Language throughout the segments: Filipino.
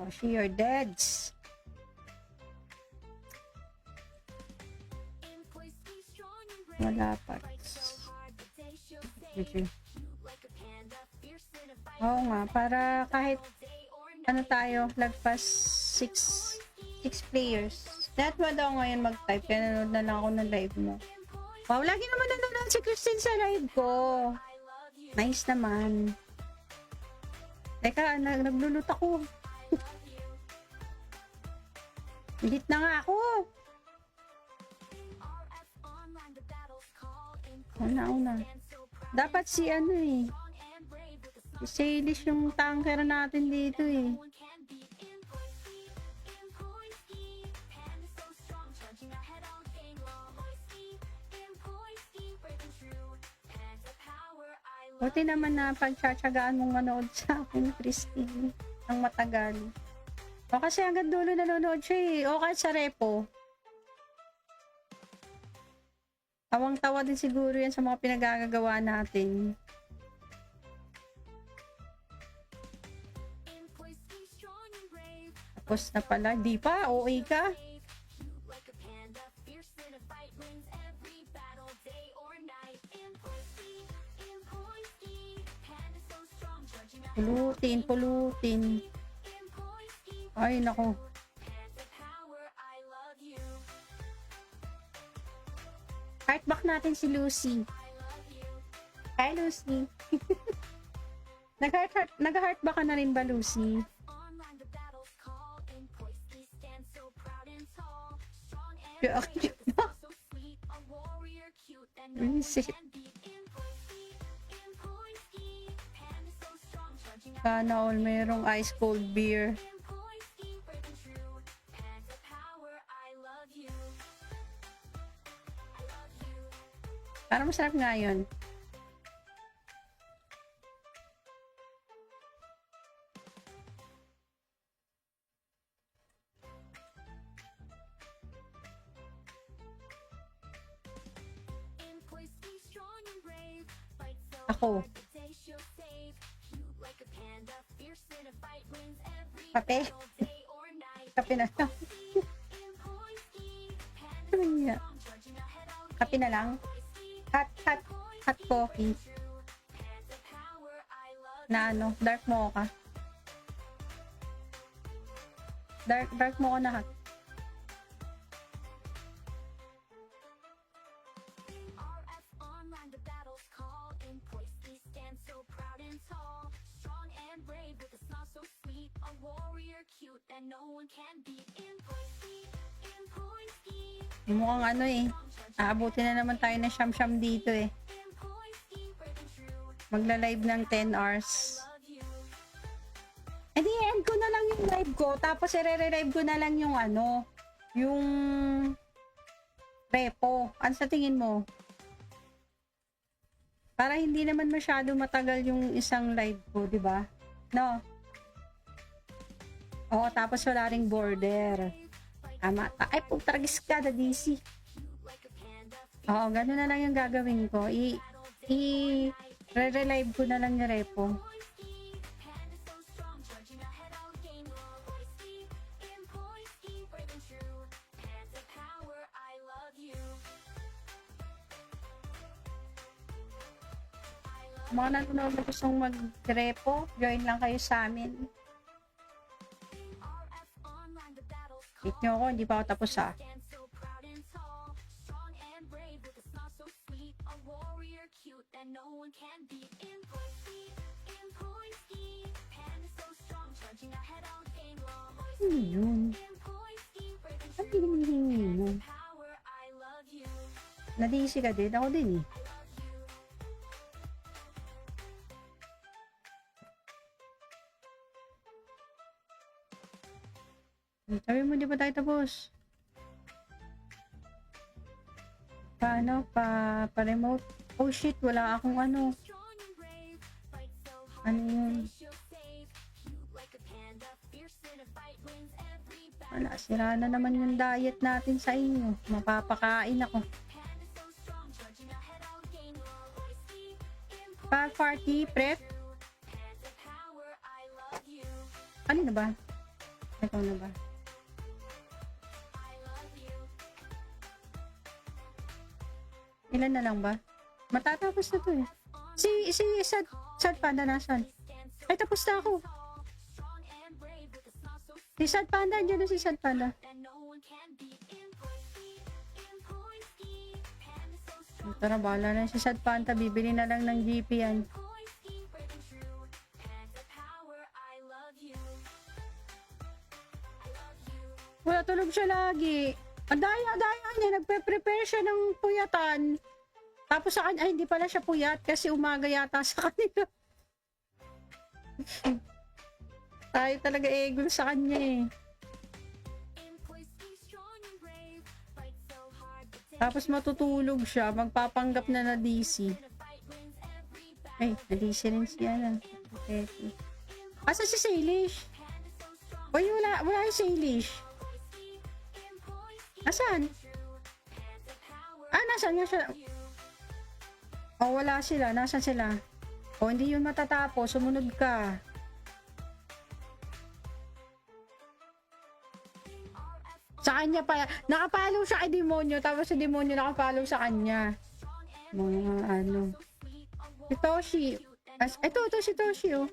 Moshi, you're deads. Wala pa. Oo nga, para kahit ano tayo, lagpas 6 players. That mo daw ngayon mag-type, kaya nanonood na lang ako ng live mo. Wow, lagi naman nanonood si Christine sa live ko. Nice naman. Teka, naglulot ako. Hit na nga ako. Una. Dapat si ano eh. Si Eilish yung tanker natin dito eh. Buti naman na pagtsatsagaan mong manood sa akin, Christine, ng matagal. O kasi hanggang dulo nanonood siya eh. O kahit sa repo. Tawang-tawa din siguro yan sa mga pinagagagawa natin. Tapos na pala. Di pa? OA ka? Pulutin. Ay, nako. Heartback natin si Lucy. Hi, Lucy. Nag-heartback ka na rin ba, Lucy? Sana all merong ice cold beer. Parang masarap nga yun. Ako. Kape? Kape na lang. Kape na lang? Hot coffee. Na ano, dark mocha. Dark mocha na hot. Mukhang ano eh. Aabutin na naman tayo ng siyam-siyam dito eh. Magla-live ng 10 hours. Eh di end ko na lang yung live ko. Tapos i-re-live ko na lang yung ano. Yung repo. Ano sa tingin mo? Para hindi naman masyado matagal yung isang live ko, di ba? No? Oo, tapos wala ring border. Tama. Ay, putragis ka na DC. Oo, gano'n na lang yung gagawin ko. Re-relive ko na lang yung repo. Mga nanonood na gustong mag-repo, join lang kayo sa amin. Hit nyo ako, hindi pa ako tapos ha. Ano yun? Ano yun? Nadisi ka din? Ako din eh. Sabi mo, di ba tayo tapos? Paano? Pa-remote? Oh shit, wala akong ano. Ano yun? Wala, sira na naman yung diet natin sa inyo. Mapapakain ako. Pa-party prep? Ano na ba? Ito na ba? Ilan na lang ba? Matatapos na to eh. Si Sad Panda nasan? Ay, tapos na ako. Si Sad Panda, andyan na si Sad Panda. Tara, bahala na si Sad Panda. Bibili na lang ng GP yan. Wala, tulog siya lagi. Ang daya-daya niya. Nagpe-prepare siya ng puyatan. Tapos sa kanya, ay hindi pala siya puyat kasi umaga yata sa kanila. Tayo talaga egol sa kanya eh. Tapos matutulog siya, magpapanggap na na DC. Ay, na DC rin siya na. Okay. Asa si Salish? Uy, wala yung Salish. Asan? Ah, nasan nga siya? Oh, wala sila. Nasan sila? Oh, hindi yun matatapos. Sumunod ka. Sa kanya pa. Nakapalo siya kay demonyo. Tapos si demonyo nakapalo sa kanya. Mga ano. Si Toshi. Ito si Toshi, oh.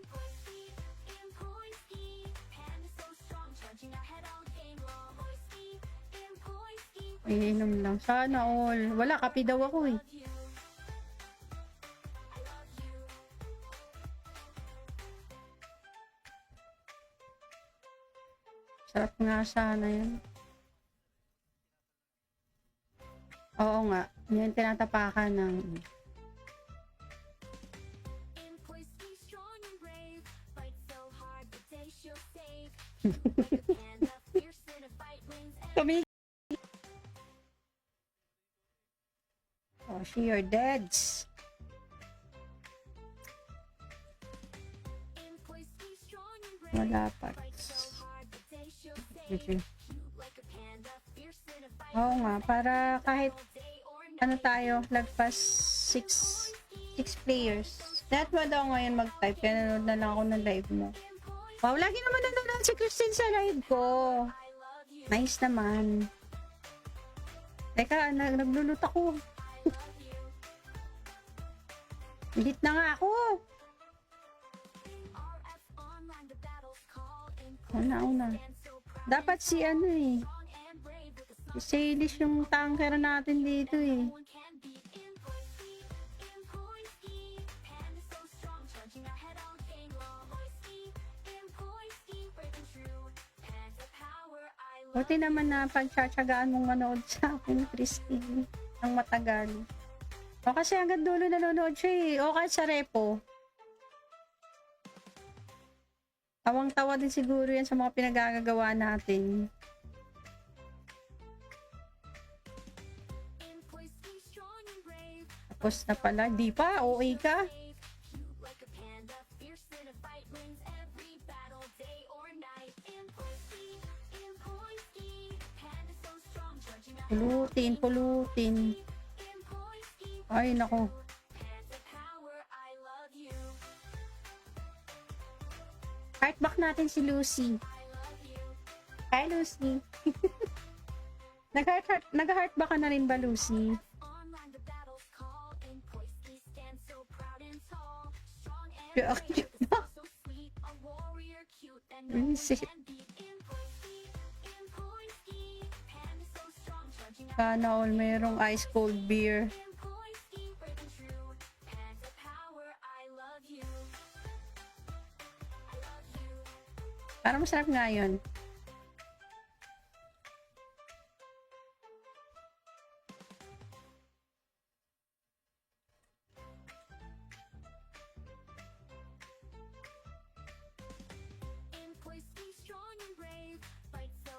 Iinom lang. Sana all. Wala, kape daw ako eh. Sarap nga sana yun. Oo nga. Yan tinatapakan ng... Kami. Oh, she your deads. Wala pa. Oo nga, para kahit ano tayo, lagpas 6 players. That mo daw ngayon mag-type, kaya nanood na lang ako ng live mo. Wow, lagi naman nanonood si Christine sa live ko. Nice naman. Teka, naglulut ako. Edit na nga ako. Una. Dapat si ano eh. Si Salish yung tanker natin dito eh. Buti naman na pagtsatsagaan mong manood sa akin, Christine, ng matagal. O kasi hanggang dulo nanonood siya eh. O kahit sa repo. Tawang-tawa din siguro yan sa mga pinagagagawa natin. Tapos na pala. Di pa? OA ka? Pulutin. Ay, nako. Heartback natin si Lucy. Hi, Lucy. Nag-heartback ka na rin ba, Lucy? Sana all mayroong ice cold beer. Para masarap nga yun.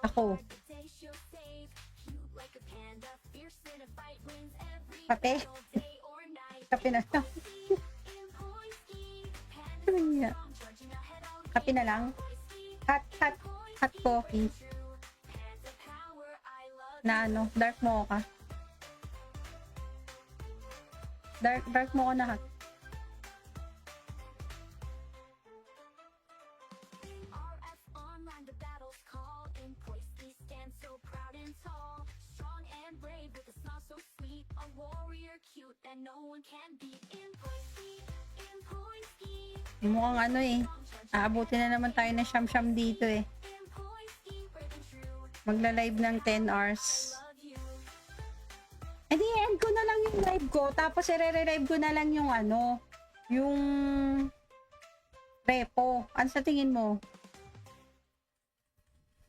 Ako. Kape? Kape na lang. Kape na lang. Hot coffee. Na ano, dark mocha. Dark mocha na hot. Mukhang ano eh. Aabutin na naman tayo ng siyam-siyam dito eh. Magla-live ng 10 hours. Eh di, end ko na lang yung live ko. Tapos i-re-live ko na lang yung ano. Yung repo. Ano sa tingin mo?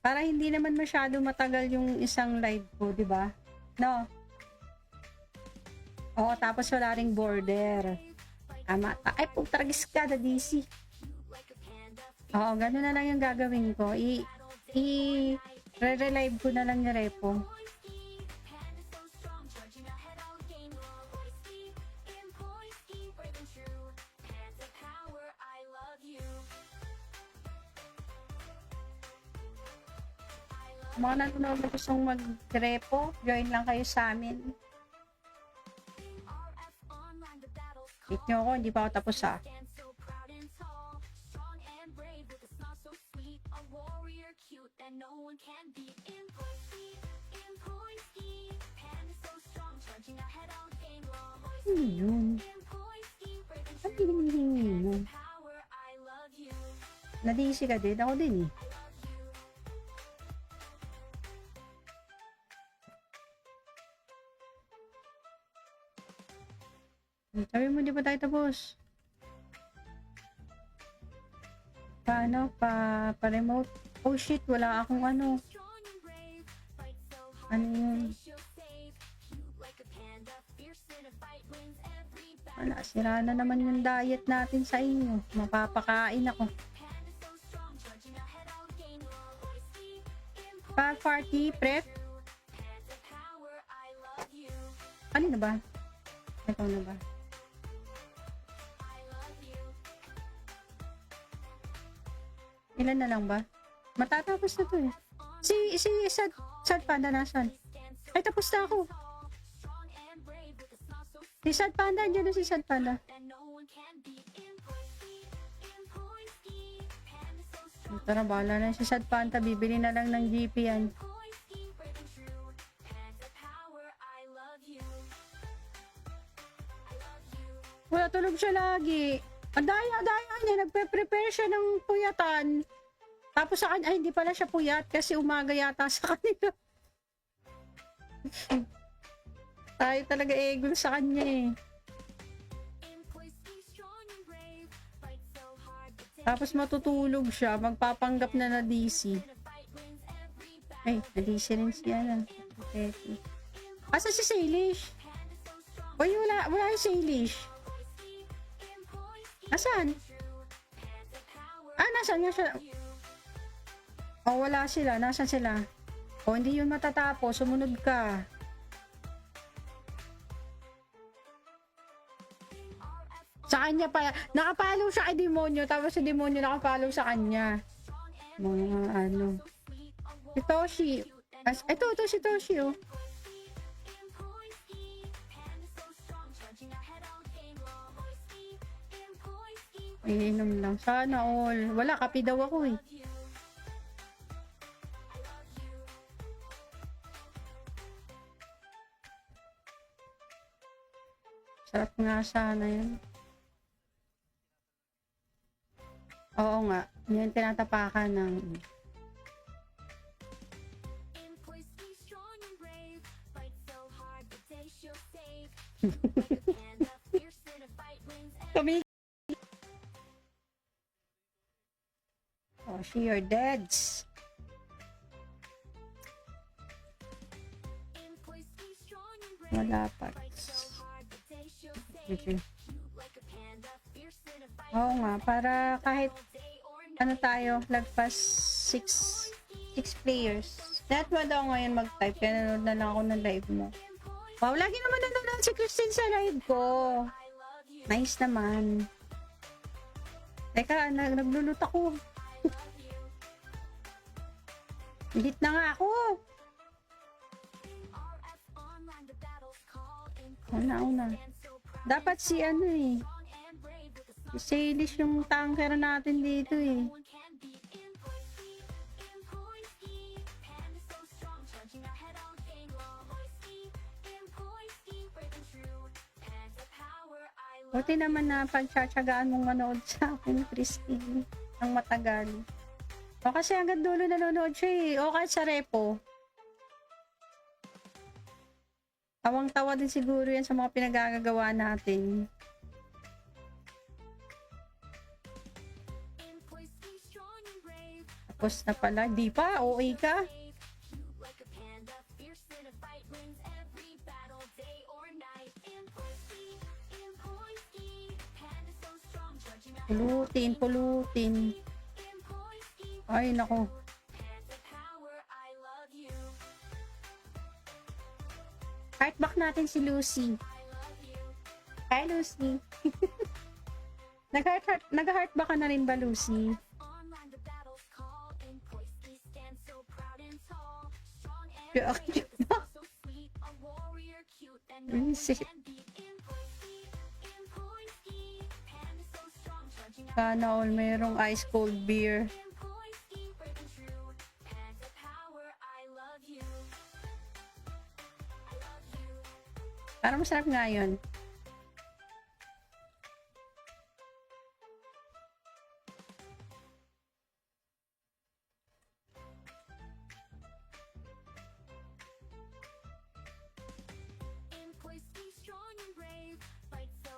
Para hindi naman masyado matagal yung isang live ko, di ba? No? Oo, tapos wala ring border. Tama. Ay, putragis ka na DC. Oo, gano'n na lang yung gagawin ko. Re-relive ko na lang yung repo. Mga nanonood na gustong mag-repo, join lang kayo sa amin. Hit nyo ako, hindi pa ako tapos ha. Ano yun? Ano yun? Nadisi ka din? Ako din eh. Sabi mo, di ba tayo tapos? Paano? Pa-remote? Oh shit, wala akong ano. Ano yun? Wala, sira na naman yung diet natin sa inyo. Mapapakain ako. Pa-party prep? Ano na ba? Ito na ba? Ilan na lang ba? Matatapos na to eh. Si Sad Panda nasan? Ay, tapos na ako. Si Sad Panda, andyan na si Sad Panda. Tara, bahala na si Sad Panda. Bibili na lang ng GP yan. Wala, tulog siya lagi. Ang daya niya, nagpe-prepare siya ng puyatan. Tapos sa kanya, ay hindi pala siya puyat kasi umaga yata sa kanila. Tayo talaga egol sa kanya eh. Tapos matutulog siya, magpapanggap na DC. Ay, na DC rin siya na. Okay. Asa si Salish? Uy, wala yung Salish. Nasaan? Ah, nasaan nga siya? Oh, wala sila. Nasaan sila? Oh, hindi yun matatapos. Sumunod ka. Sa kanya pa. Nakapalo siya kay demonyo. Tapos si demonyo nakapalo sa kanya. Mga ano. Si Toshi. Ito si Toshi oh. Iinom lang. Sana all. Wala, kape daw ako eh. Sarap nga sana yun. Oo nga. Yan tinatapakan ng... Tumigil. Oh, she your dads. Wala pa. Oo nga, para kahit ano tayo, lagpas 6 players. That mo daw ngayon mag-type, kaya nanood na lang ako ng live mo. Wow, lagi naman nanonood si Christine sa live ko. Nice naman. Teka, naglulot ako. Hit na nga ako. Una. Dapat si ano eh. Si Salish yung tanker natin dito eh. Buti naman na pagtsatsagaan mong manood sa akin, Christine, ng matagal. O kasi hanggang dulo nanonood siya eh. O kahit sa repo. Tawang-tawa din siguro yan sa mga pinagagagawa natin. Tapos na pala. Di pa? OA ka? Pulutin, pulutin. Ay, nako. Heartback natin si Lucy. Hi, Lucy. Nag-heartback ka na rin ba, Lucy? Visit. Sana all mayroong ice cold beer. Parang masarap nga yun.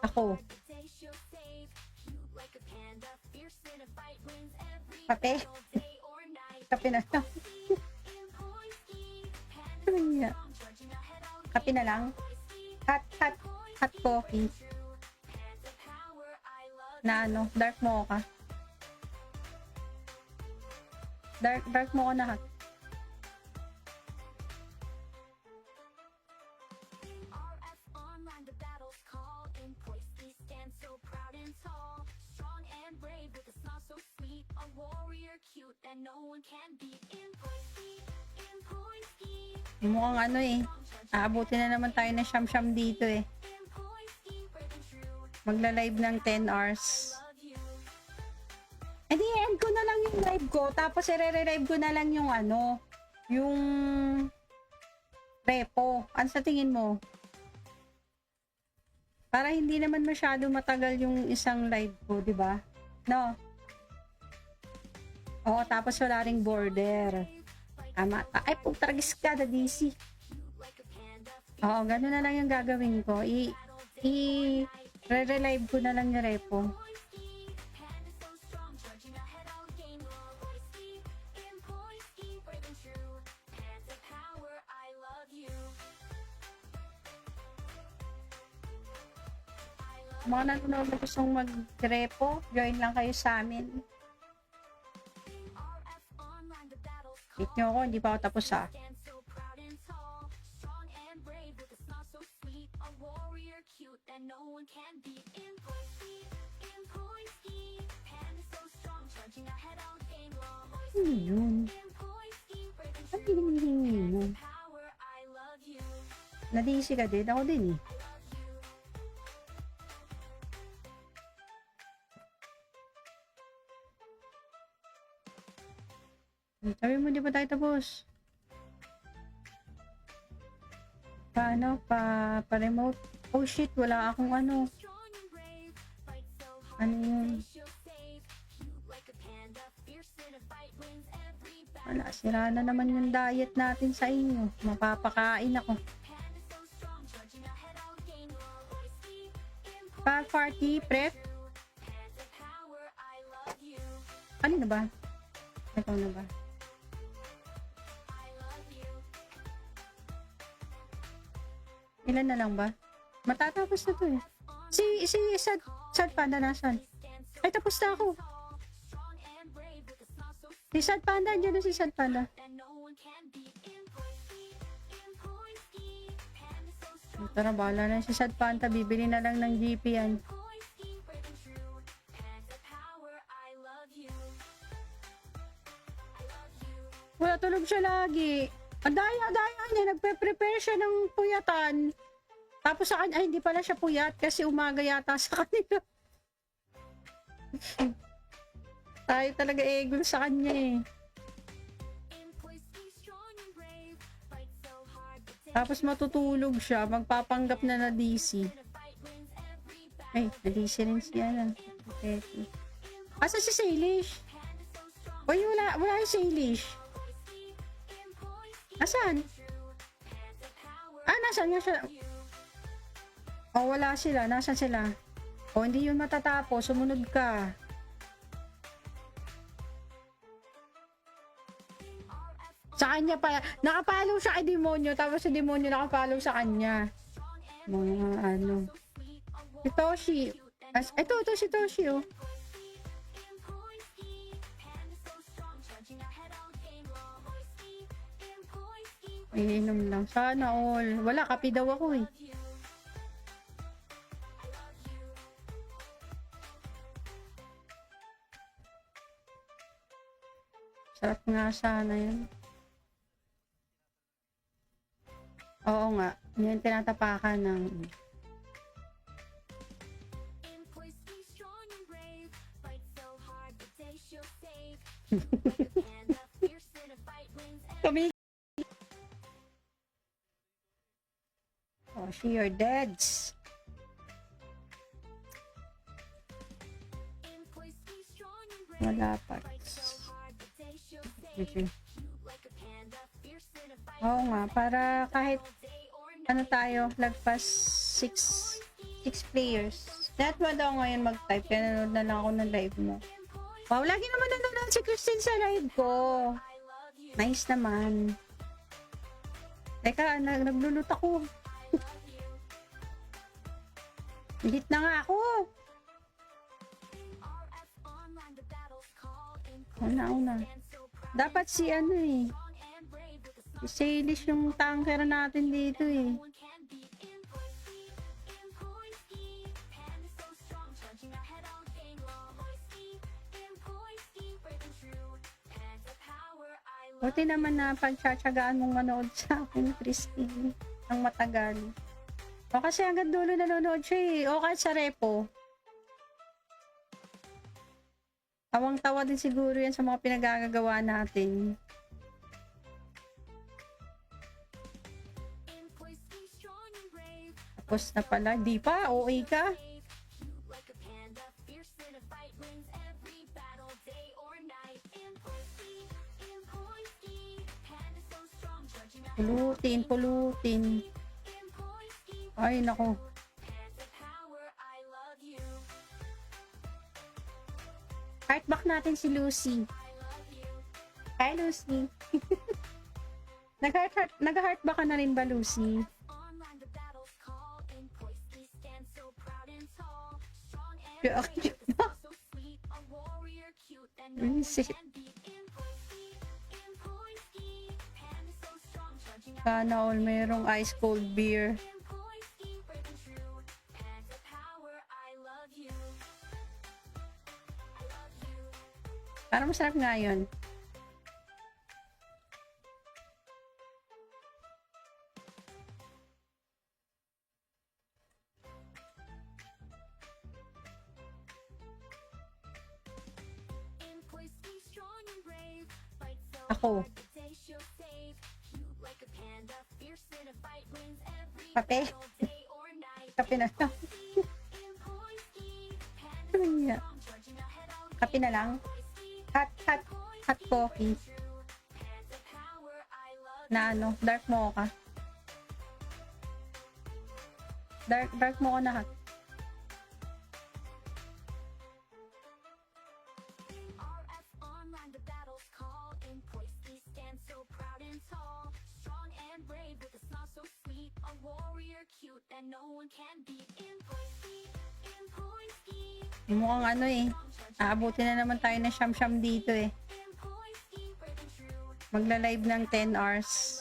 Ako. Kape? Kape na lang. Kape na lang. Hot coffee. Na ano, dark mocha. Dark mocha na hot. Mukhang ano eh. Aabutin na naman tayo ng siyam-siyam dito eh. Magla-live ng 10 hours. Eh di end ko na lang yung live ko. Tapos i-re-live ko na lang yung ano. Yung repo. Ano sa tingin mo? Para hindi naman masyado matagal yung isang live ko, di ba? No? Oo, tapos wala ring border. Tama. Ay, putragis ka na DC. Oo, gano'n na lang yung gagawin ko. Re-relive ko na lang yung repo. Mga nanonood na gustong mag-repo, join lang kayo sa amin. Hit nyo ako, hindi pa ako tapos ha. Ano yun? Ano hinihingi mo? Nadisi ka din? Ako din eh. Sabi mo, di ba tayo tapos? Paano? Pa-remote? Oh shit, wala akong ano. Ano yun? Wala, sira na naman yung diet natin sa inyo. Mapapakain ako. Pa-party prep? Ano na ba? Ito na ba? Ilan na lang ba? Matatapos na to eh. Si Sad Panda nasan? Ay, tapos na ako. Si Sad Panda, andyan na si Sad Panda. Tara, bahala na si Sad Panda. Bibili na lang ng GP yan. Wala, tulog siya lagi. Ang daya niya. Nagpe-prepare siya ng puyatan. Tapos sa kanya, ay hindi pala siya puyat kasi umaga yata sa kanila. Tayo talaga egol sa kanya eh. Tapos matutulog siya, magpapanggap na DC. Ay, nadisi rin siya na. Betty. Asa si Salish? Uy, wala yung Salish. Asan? Nasaan nga siya? Oh, wala sila. Nasaan sila? Oh, hindi yun matatapos. Sumunod ka. Sa kanya pa. Nakapalo siya kay demonyo. Tapos si demonyo nakapalo sa kanya. Mga ano. Si Toshi. Ito si Toshi, oh. Iinom lang. Sana all. Wala, kape daw ako eh. Sarap nga sana yun. Oo nga. Yan tinatapakan ng... Kami. Oh, she your deads. Wala pa. Oo nga, para kahit ano tayo, lagpas 6 players. That mo daw ngayon mag-type, kaya nanood na lang ako ng live mo. Wow, lagi naman nanonood si Christine sa live ko. Nice naman. Teka, naglulot ako. Hit na nga ako. Una. Dapat si ano eh. Si Salish yung tanker natin dito eh. Buti naman na pagtsatsagaan mong manood sa akin, Christine, ng matagal. O kasi hanggang dulo nanonood siya eh. O kahit sa repo. Tawang-tawa din siguro yan sa mga pinagagagawa natin. Tapos na pala. Di pa? OA ka? Pulutin. Ay, nako. Heartback natin si Lucy. Hi, Lucy. Nag-heartback ka na rin ba, Lucy? Sana all mayroong ice cold beer. Parang masarap nga yun. Ako. Kape? Kape na lang. Kape na lang? Hot coffee. Na ano, dark mocha. Dark mocha na hot. Mukhang ano eh. Aabutin na naman tayo ng siyam-siyam dito eh. Magla-live ng 10 hours.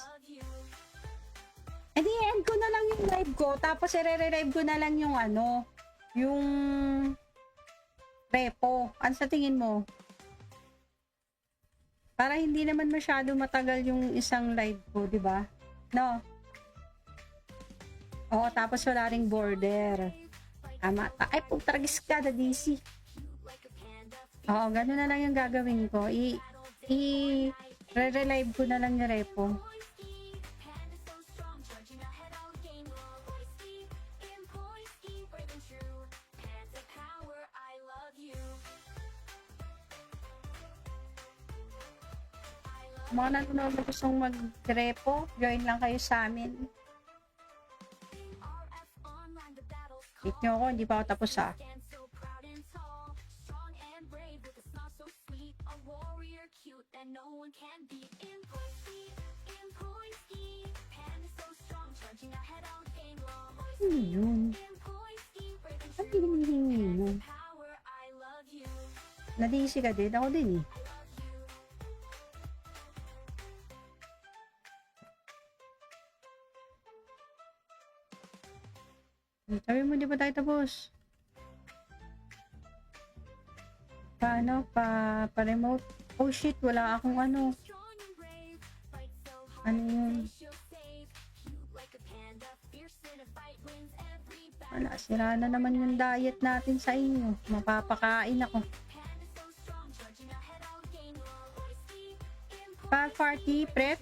Eh di end ko na lang yung live ko. Tapos i-re-live ko na lang yung ano. Yung repo. Ano sa tingin mo? Para hindi naman masyado matagal yung isang live ko, di ba? No? Oo, tapos wala ring border. Tama. Ay, putragis ka na DC. Oo, gano'n na lang yung gagawin ko. Re-relive ko na lang yung repo. Mga nanonood na gustong mag-repo, join lang kayo sa amin. Hit nyo ako, hindi pa ako tapos ha. Ano yun? Ano hinihingi mo? Nadisi ka din? Ako din eh. Sabi mo, di ba tayo tapos? Paano? Pa-remote? Oh shit, wala akong ano. Ano yun? Wala, sira na naman yung diet natin sa inyo. Mapapakain ako. Pa-party prep?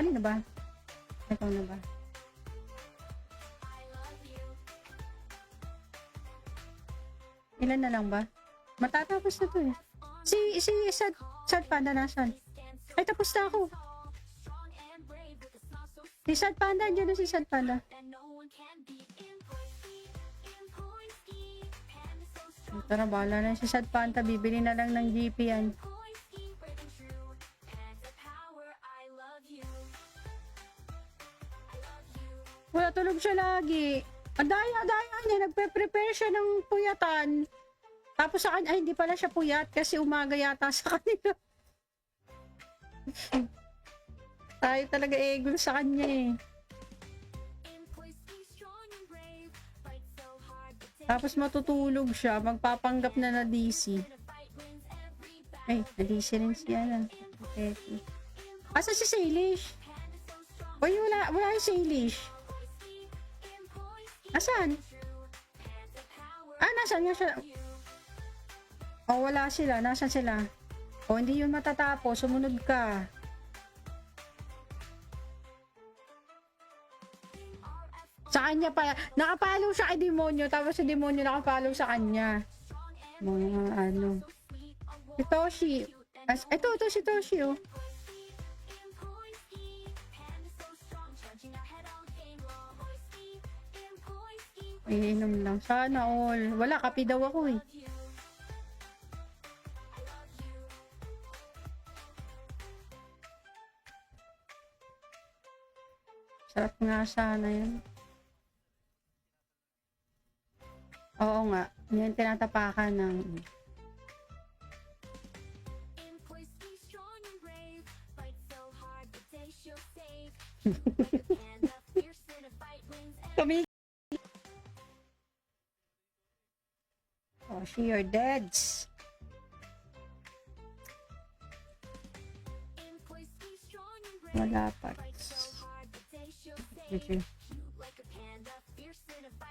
Ano na ba? Ito na ba? Ilan na lang ba? Matatapos na to eh. Si Sad Panda nasan? Ay, tapos na ako. Si Sad Panda, andyan na si Sad Panda. Tara, bahala na si Sad Panda. Bibili na lang ng GP yan. Wala, tulog siya lagi. Ang daya-daya niya, nagpe-prepare siya ng puyatan. Tapos sa kanya, ay hindi pala siya puyat kasi umaga yata sa kanila. Tayo talaga egol sa kanya eh. Tapos matutulog siya, magpapanggap na na DC. Ay, na DC rin siya na. Okay. Asa si Salish? Uy, wala yung Salish. Asan? Ah, nasan nga siya? Oh, wala sila. Nasan sila? Oh, hindi yun matatapos. Sumunod ka. Sa kanya pa. Nakapalo siya kay Demonyo. Tapos si Demonyo nakapalo sa kanya. Mga ano. Si Toshi. Ito si Toshi, oh. Iinom lang. Sana all. Wala, kape daw ako eh. Sarap nga sana yun. Oo nga. Yan tinatapakan ng... Kami. Oh, she your dads. Wala pa.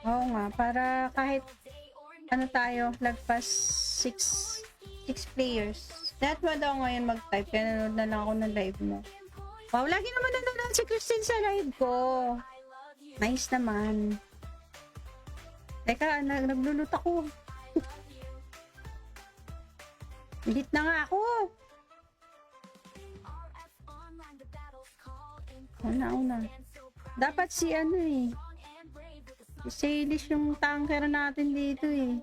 Oo nga, para kahit ano tayo, lagpas 6 players. Lahat mo daw ngayon mag-type, kaya nanood na lang ako ng live mo. Wow, lagi naman nanonood si Christine sa live ko. Nice naman. Teka, naglulut ako. Lit na nga ako. Una. Dapat si ano eh. Si Salish yung tanker natin dito eh.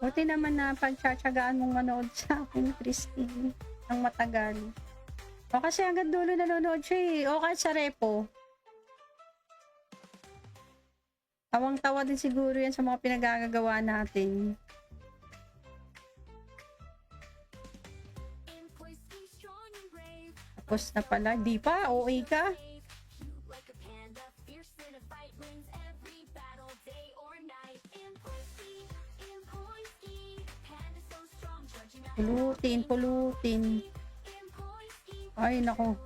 Buti naman na pagtsatsagaan mong manood sa akin, Christine, ng matagal. O kasi hanggang dulo nanonood siya eh. O kahit sa repo. Tawang-tawa din siguro yan sa mga pinagagagawa natin. Tapos na pala. Di pa? OA ka? Pulutin. Ay, nako.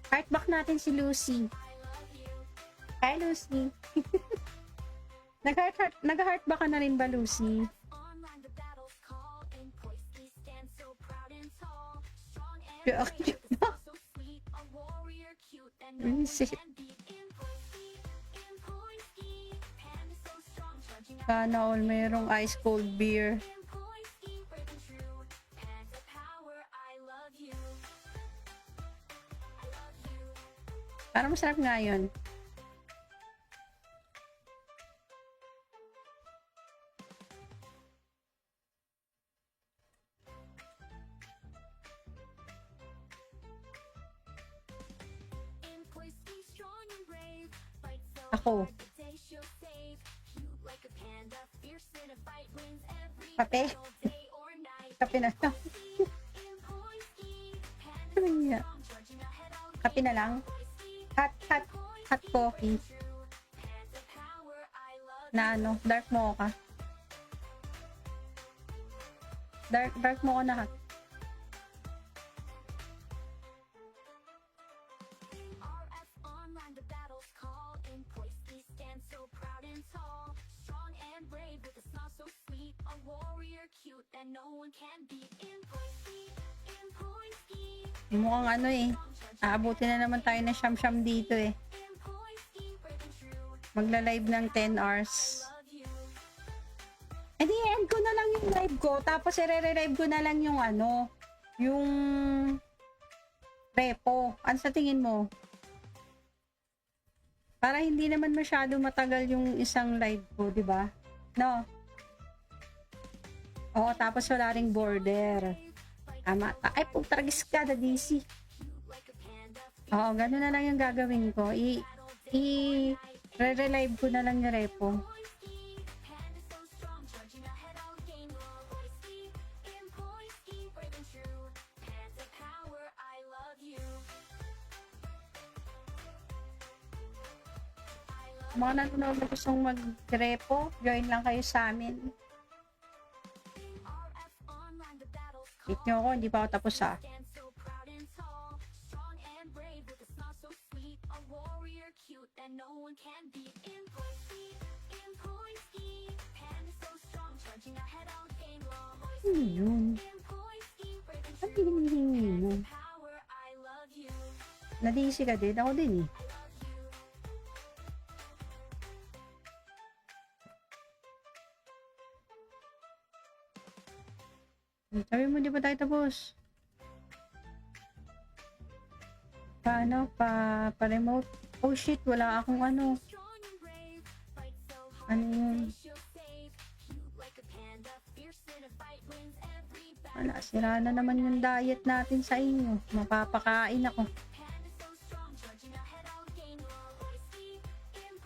Heartback natin si Lucy. Hi, Lucy. Nag-heartback ka na rin ba, Lucy? Visit. Sana all mayroong ice cold beer. Parang masarap nga yun. Ako. Kape? Kape na lang. Ano niya? Kape na lang? Hot coffee. Na ano? Dark mocha. Dark mocha na hot. Mukhang ano eh. Aabutin na naman tayo ng siyam-siyam dito eh. Magla-live ng 10 hours. Eh di, end ko na lang yung live ko. Tapos i-re-live ko na lang yung ano. Yung repo. Ano sa tingin mo? Para hindi naman masyado matagal yung isang live ko, di ba? No? Oo, tapos wala ring border. Tama. Ay, putragis ka na DC. Oo, gano'n na lang yung gagawin ko. Re-relive ko na lang yung repo. Mga nanonood na gustong mag-repo, join lang kayo sa amin. Hit nyo ako, hindi pa ako tapos ha. Ano yun? Ano yun? Nadisi ka din? Ako din eh. Sabi mo, di ba tayo tapos? Paano? Pa-remote? Oh shit, wala akong ano. Ano yun? Wala, sira na naman yung diet natin sa inyo. Mapapakain ako.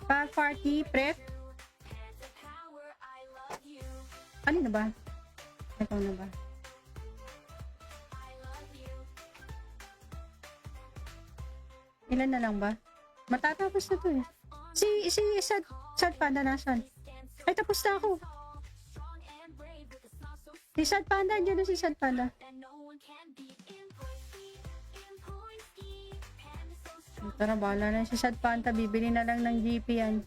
Pa-party prep? Ano na ba? Ito na ba? Ilan na lang ba? Matatapos na to eh. Si Sad Panda nasan? Ay, tapos na ako. Si Sad Panda, andyan na si Sad Panda. Tara, bahala na si Sad Panda. Bibili na lang ng GP yan.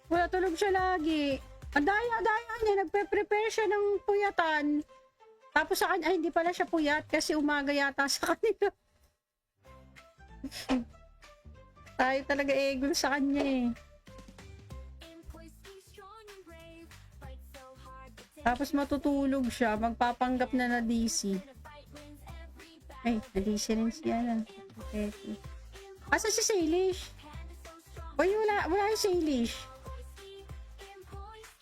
Wala, tulog siya lagi. Ang daya niya, nagpe-prepare siya ng puyatan. Tapos sa kanya, ay hindi pala siya puyat kasi umaga yata sa kanila. Tayo talaga egol sa kanya eh. Tapos matutulog siya, magpapanggap na DC. Ay, na-DC rin siya na. Okay. Asa si Salish? Uy, wala yung Salish.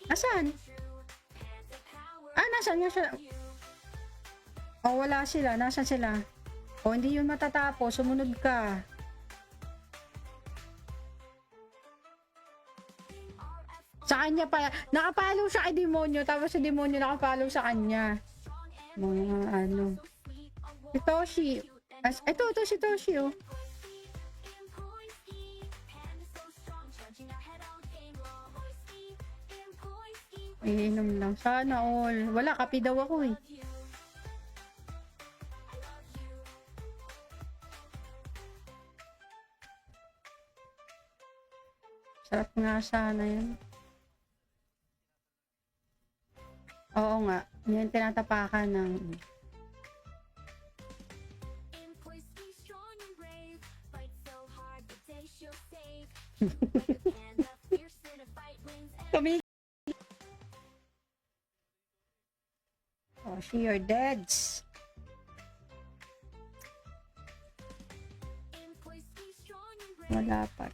Nasaan? Ah, nasaan nga siya? Oh, wala sila. Nasaan sila? Oh, hindi yun matatapos. Sumunod ka. Sa kanya pa. Nakapalo siya kay demonyo. Tapos si demonyo nakapalo sa kanya. Mga ano. Si Toshi. Ito si Toshi, oh. Iinom lang. Sana all. Wala, kape daw ako eh. Sarap nga sana yan. Oo nga. Yan, tinatapakan ng... Tumigil. Oh, she your dads. Wala pa.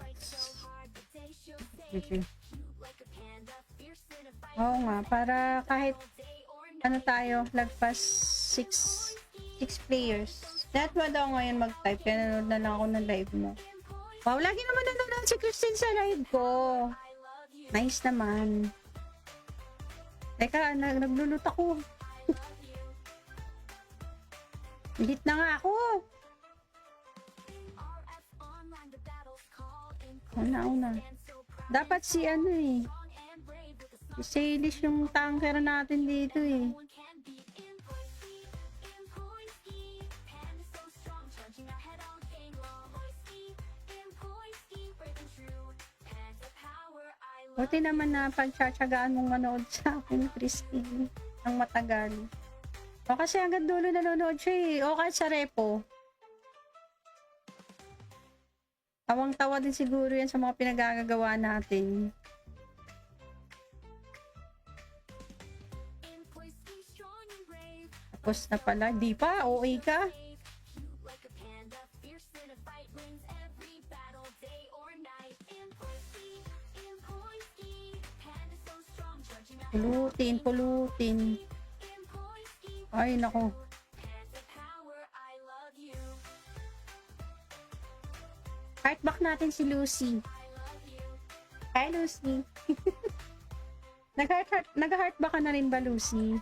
Oo nga, para kahit ano tayo, lagpas 6 players. That mo daw ngayon mag-type, kaya nanood na lang ako ng live mo. Wow, lagi naman nanonood si Christine sa live ko. Nice naman. Teka, nagluluto ako. Hit na nga ako. Una. Dapat si ano eh. Si Salish yung tanker natin dito eh. Buti naman na pagtsatsagaan mong manood sa akin, Christine, ng matagal. O kasi hanggang dulo nanonood siya eh. O kahit sa repo. Tawang-tawa din siguro yan sa mga pinagagagawa natin. Tapos na pala. Di pa? OA ka? Pulutin. Ay, nako. Heartback natin si Lucy. Hi, Lucy. Nag-heartback ka na rin ba, Lucy?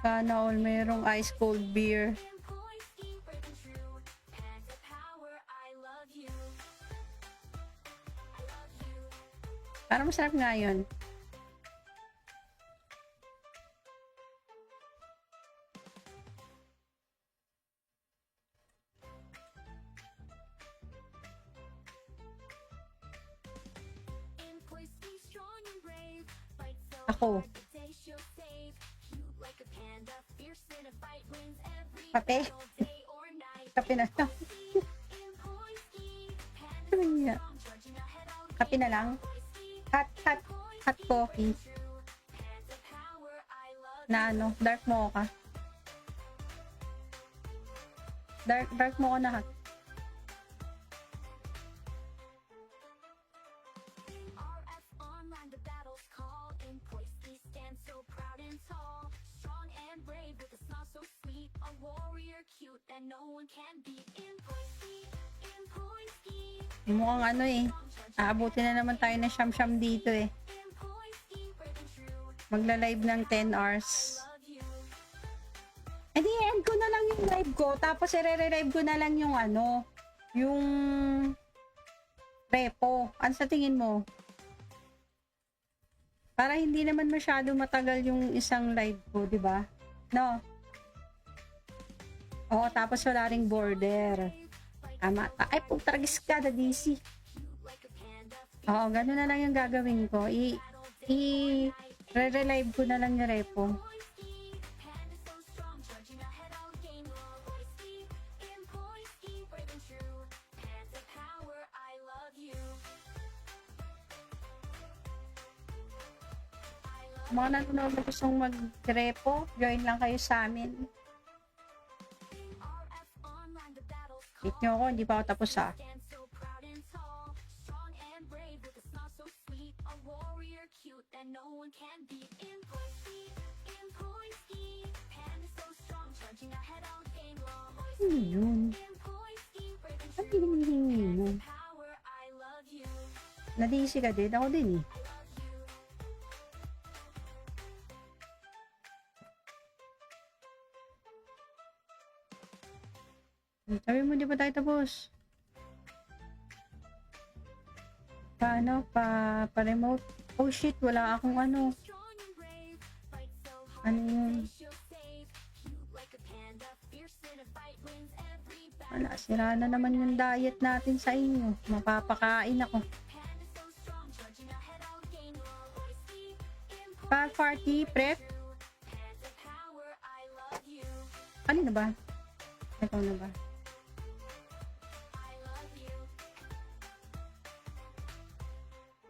Sana all mayroong ice cold beer. Parang masarap nga yun. Ako. Kape? Kape na lang. Kape na lang. Hot coffee. Na ano, dark mocha. Dark mocha na hot. Mukhang ano eh. Aabutin na naman tayo ng siyam-siyam dito eh. Magla-live ng 10 hours. Eh di end ko na lang yung live ko. Tapos i-re-live ko na lang yung ano. Yung repo. Ano sa tingin mo? Para hindi naman masyado matagal yung isang live ko, di ba? No? Oo, tapos wala ring border. Ay, putragis ka na DC. Oo, gano'n na lang yung gagawin ko. Re-relive ko na lang yung repo. Mga nanonood na gustong mag-repo, join lang kayo sa amin. Hit nyo ako, hindi pa ako tapos ha. Ano yun? Ano hinihingi mo? Nadisi ka din? Ako din eh. Sabi mo, di ba tayo tapos? Paano? Pa-remote? Oh shit, wala akong ano. Ano yun? Wala, sira na naman yung diet natin sa inyo. Mapapakain ako. Party prep. Ano na ba? Ito na ba?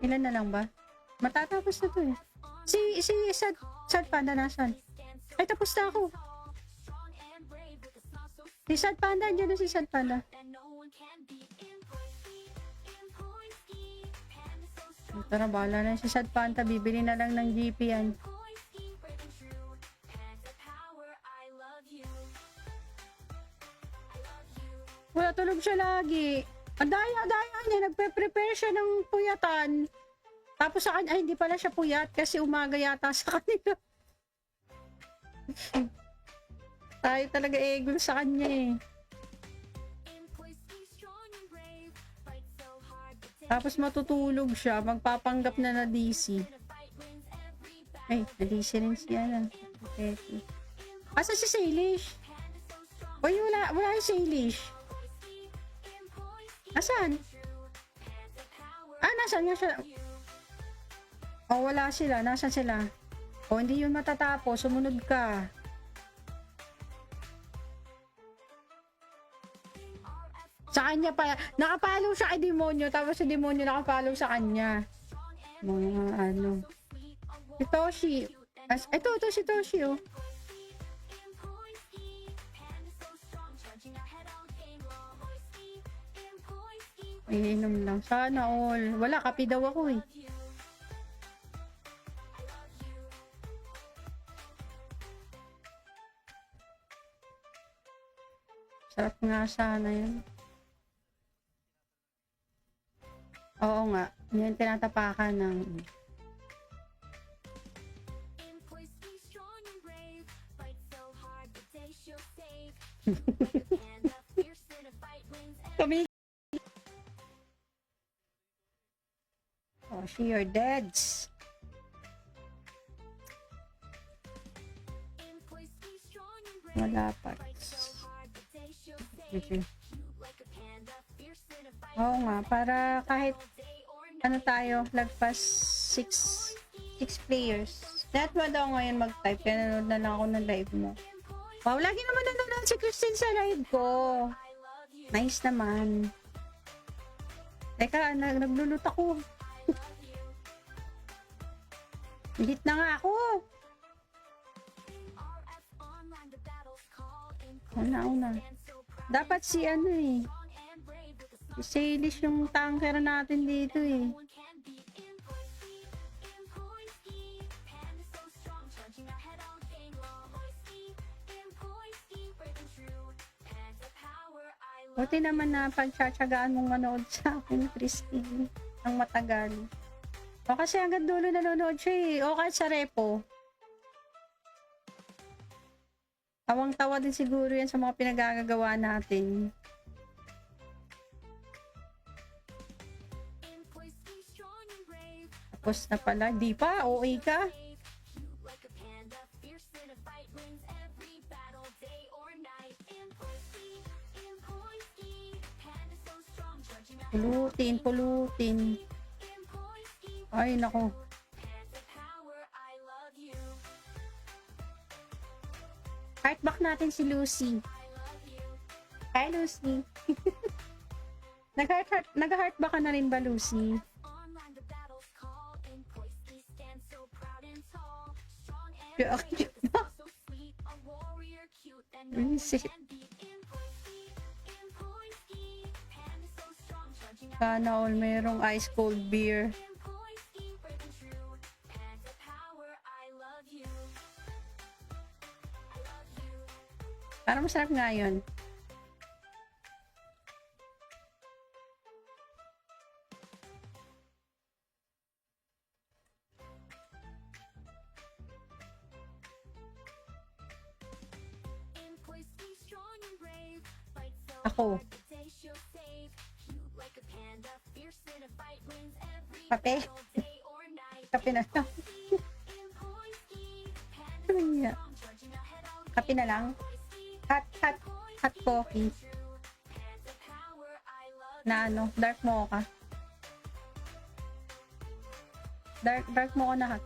Ilan na lang ba? Matatapos na to eh. Si Sad Panda nasan? Ay, tapos na ako. Si Sad Panda, andyan na si Sad Panda. Tara, bahala na si Sad Panda. Bibili na lang ng GP yan. Wala, tulog siya lagi. Ang daya-daya niya. Nagpe-prepare siya ng puyatan. Tapos sa kanya, ay hindi pala siya puyat kasi umaga yata sa kanila. Tayo talaga egol sa kanya eh. Tapos matutulog siya, magpapanggap na DC. Ay, na DC rin siya na. Okay. Asa si Salish? Uy, wala yung Salish. Asan? Nasaan nga siya? Oh, wala sila. Nasaan sila? Oh, hindi yun matatapos. Sumunod ka. Sa kanya pa. Nakapalo siya kay demonyo. Tapos si demonyo nakapalo sa kanya. Mga ano. Si Toshi. Ito si Toshi oh. Iinom lang. Sana all. Wala, kape daw ako eh. Sarap nga sana yun. Oo nga. Yan tinatapakan ng... Kami. Oh, she your deads. Wala pa. Oo nga, para kahit ano tayo, lagpas 6 players. That mo daw ngayon mag-type, kaya nanood na lang ako ng live mo. Wow, lagi naman nanonood si Christine sa live ko. Nice naman. Teka, naglulot ako. Hit na nga ako. Una. Dapat si ano eh. Si Salish yung tanker natin dito eh. Buti naman na pagtsatsagaan mong manood sa akin, Christine, ng matagal. O kasi hanggang dulo nanonood siya eh. O kahit sa repo. Tawang-tawa din siguro yan sa mga pinagagagawa natin. Tapos na pala. Di pa? OA ka? Pulutin. Ay, nako. Heartback natin si Lucy. Hi, Lucy. Nag-heartback ka na rin ba, Lucy? Visit. Sana all merong ice cold beer. Parang masarap nga yun. Ako. Kape? Kape na lang. Kape na lang. Hot coffee. na ano, dark mocha. Dark mocha na hot.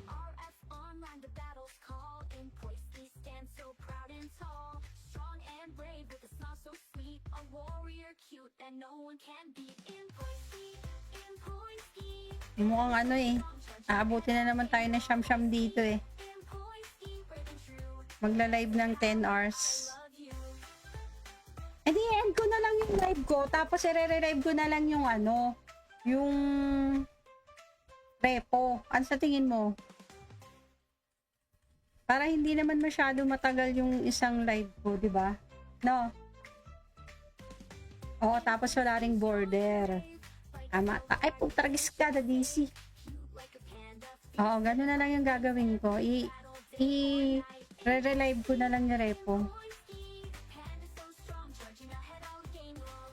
RF online, the battle's call. In place, he stands so proud and tall. Strong and brave with a smile so sweet. A warrior cute that no one can beat. In Poinski, Mukhang ano eh. Aabutin na naman tayo ng siyam-siyam dito eh. brave and true. Magla-live ng 10 hours. Love you. Eh di, end ko na lang yung live ko. Tapos i-re-live ko na lang yung ano. Yung repo. Ano sa tingin mo? Para hindi naman masyado matagal yung isang live ko, di ba? No? Oo, tapos wala ring border. Tama. Ay, putragis ka na DC. Oo, gano'n na lang yung gagawin ko. Re-relive ko na lang yung repo. Panda so strong, charging ahead, I'll gain more.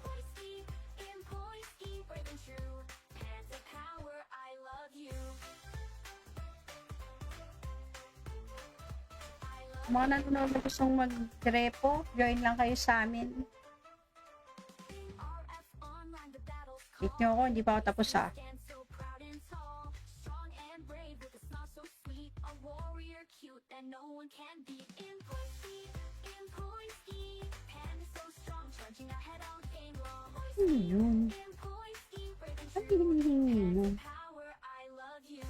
Poinski, brave and true. Panda power, I love you. Mga nanonood na gustong mag-repo, join lang kayo sa amin. RF online, the battle's Hit nyo ako, hindi pa ako tapos ha. stand so proud and tall. Strong and brave with a smile so sweet. A warrior cute that no one can beat. In Poinski, Panda so strong, charging ahead, I'll gain more. Ano yun? In Poinski, brave and Ang true. hinihingi mo? Power, I love you.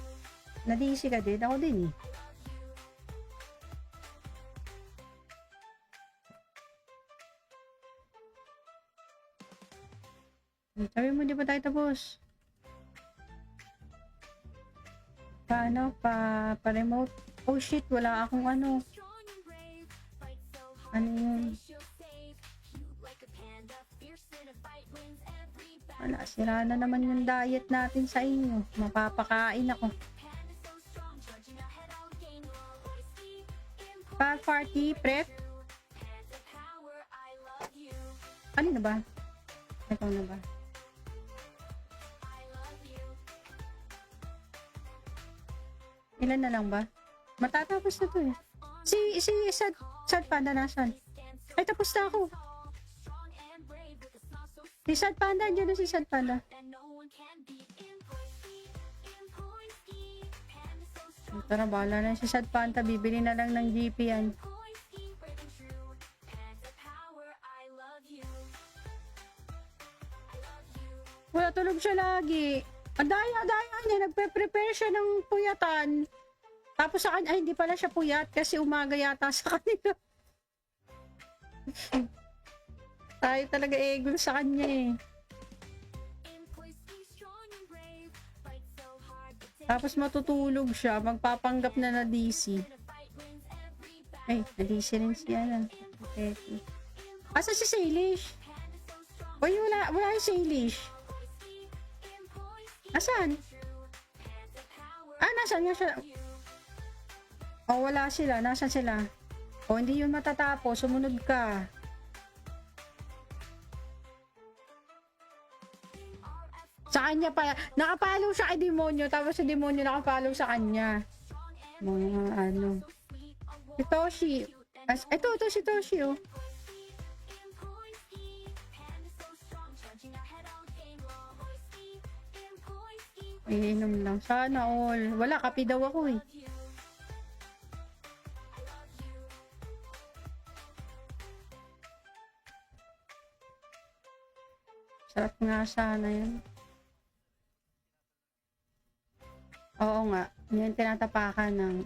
Nadisi ka din? Ako din eh. I love you. Sabi mo, di ba tayo tapos? Paano? Pa-remote? Oh shit, wala akong ano. Strong and brave, fight so hard. Ano yun? She'll save. Cute like a panda, fierce in a fight, wins every battle. Wala, sira na naman yung diet natin sa inyo. Mapapakain ako. Panda so strong, charging ahead, I'll gain more. Poinski, Pa-party prep? Panda power, I love you. Ano na ba? Ito na ba? I love you. Ilan na lang ba? Matatapos na to eh. Si Sad Panda nasan? Ay, tapos na ako. Strong and brave with a smile so Si Sad Panda, andyan na si Sad Panda. that no one can beat. In Poinski, Panda so strong. Tara, bahala na si Sad Panda. Bibili na lang ng GP yan. Poinski, brave and true. Panda power, I love you. I love you. Wala, tulog siya lagi. Ang daya niya. Nagpe-prepare siya ng puyatan. Tapos sa kanya, ay hindi pala siya puyat kasi umaga yata sa kanila. Tayo talaga egol sa kanya eh. In Poinski, strong and brave, fight so hard to take. Tapos matutulog siya. Magpapanggap na na DC. In a fight, wins every battle. Ay, na-DC rin siya na. Okay. Asa si Salish? Panda so strong, Uy, wala yung Salish. Poinski, in Poinski, Asan? true. Panda power, Ah, nasan nga siya? Oh, wala sila. Nasan sila? Oh, hindi yun matatapos. Sumunod ka. Sa kanya pa. Nakapalo siya kay Demonyo. Tapos si Demonyo nakapalo sa kanya. Mga ano. Si Toshi. Ito si Toshi oh. in Poinski, Panda so strong, charging ahead, I'll gain more. Poinski, in Poinski, Iinom lang. Sana all. Wala, kapi daw ako eh. love you. I love you. Sarap nga sana yun. Oo nga. Yan tinatapakan ng...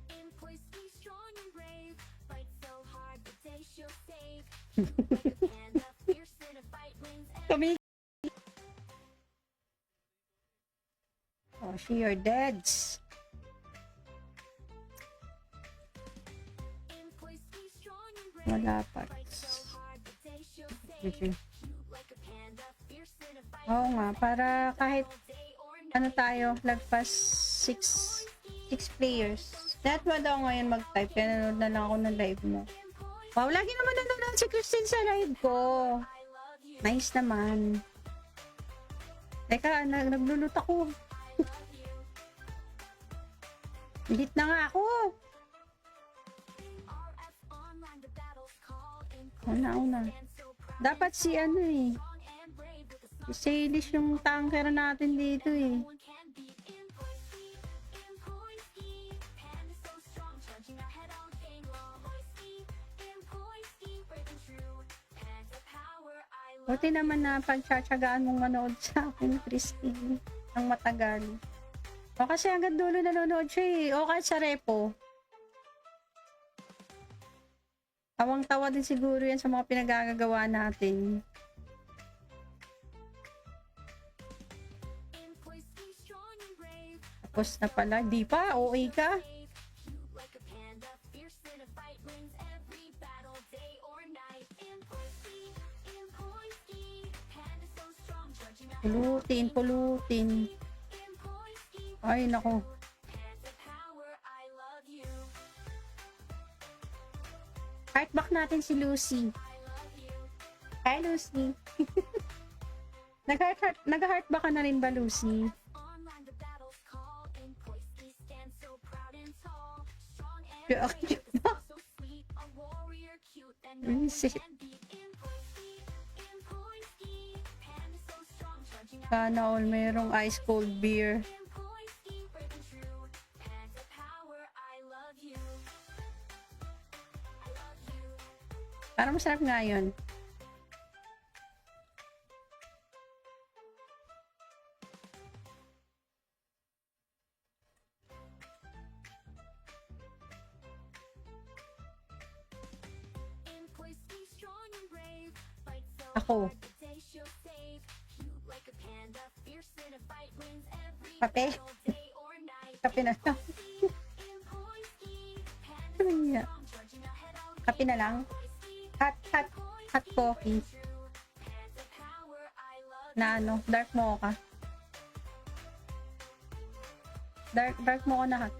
In Poinski, strong and brave, fight so hard, but they she'll save. Panda, fierce in a fight, wins every. Kami... Oh, she your deads. In Poinski, strong and brave, Wala pa. fight so hard, but they she'll save. Okay. Cute like a panda, fierce in a fight, Oo nga, para kahit all day or night. ano tayo, lagpas 6 players. Lahat mo daw ngayon mag-type, kaya nanood na lang ako ng live mo. Wow, lagi naman nanonood si Christine sa live ko. I love you. Nice naman. Teka, naglulot ako. I love you. Edit na nga ako. Una. Dapat si ano eh. Si Salish yung tanker natin dito eh. Buti naman na pagtsatsagaan mong manood sa akin, Christine, ng matagal. O kasi hanggang dulo nanonood siya eh. O kahit sa repo. Tawang-tawa din siguro yan sa mga pinagagagawa natin. Tapos na pala. Di pa? OA ka? Pulutin. Ay, nako. Heartback natin si Lucy. Hi, Lucy. Nag-heartback ka na rin ba, Lucy? Sana all mayroong ice cold beer. Parang masarap nga yun. Ako. Kape? Kape na lang. Kape na lang? Hot coffee. Na ano, dark mocha. Dark mocha na hot.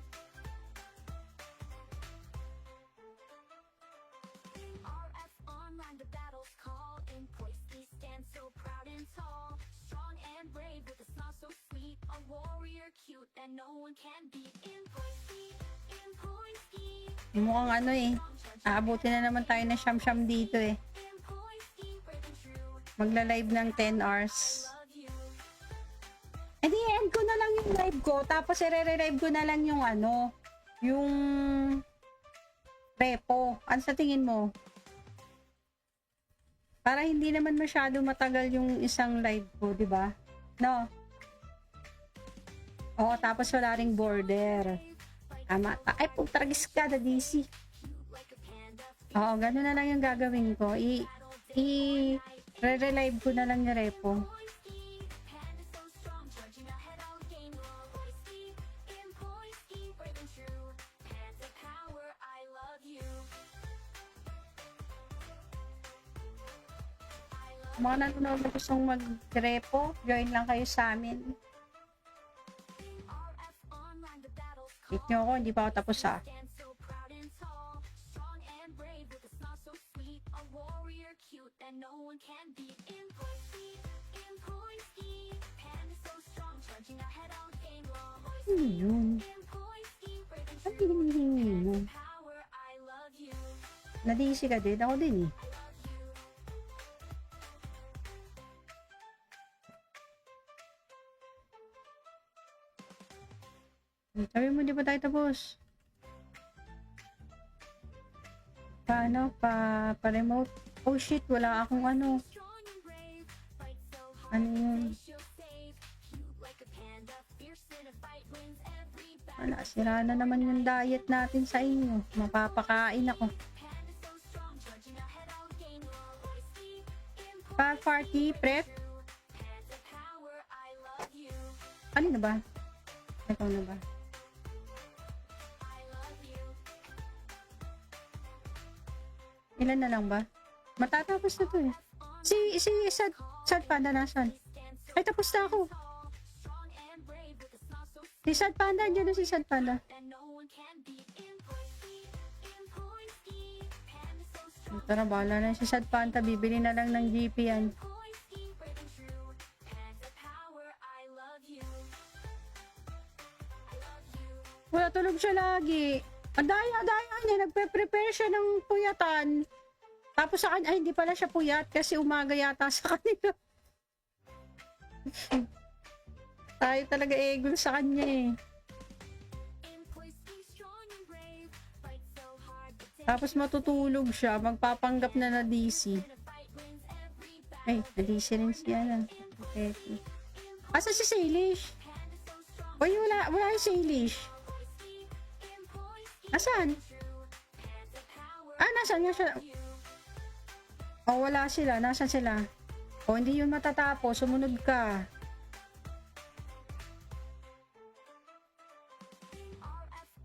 Mukhang ano eh. Aabutin na naman tayo na siyam-siyam dito eh. Magla-live ng 10 hours. Eh di end ko na lang yung live ko. Tapos i-re-live ko na lang yung ano. Yung repo. Ano sa tingin mo? Para hindi naman masyado matagal yung isang live ko, di ba? No? Oo, tapos wala ring border. Tama. Ay, putragis ka, the DC. Oo, gano'n na lang yung gagawin ko. Re-relive ko na lang yung repo. Mga nanonood na gustong mag-repo, join lang kayo sa amin. Hit nyo ako, hindi pa ako tapos ha. Ano yun? Ano yun? Nadisi ka din? Ako din eh. Sabi mo, di ba tayo tapos? Paano? Pa-remote? Oh shit, wala akong ano. Ano yun? Wala, sira na naman yung diet natin sa inyo. Mapapakain ako. Pa-party prep? Ano na ba? Ito na ba? Ilan na lang ba? Matatapos na to eh. Si Sad Panda nasan? Ay, tapos na ako. Si Sad Panda, andyan na si Sad Panda. Tara, bahala na si Sad Panda. Bibili na lang ng GP yan. Wala, tulog siya lagi. Ang daya niya. Nagpe-prepare siya ng puyatan. Tapos sa kanya, ay hindi pala siya puyat kasi umaga yata sa kanila. Tayo talaga egol sa kanya eh. Tapos matutulog siya, magpapanggap na DC. Ay, na DC rin siya na. Okay. Asa si Salish? Uy, wala yung Salish. Nasaan? Nasaan nga siya? Oh, wala sila. Nasaan sila? Oh, hindi yun matatapos. Sumunod ka.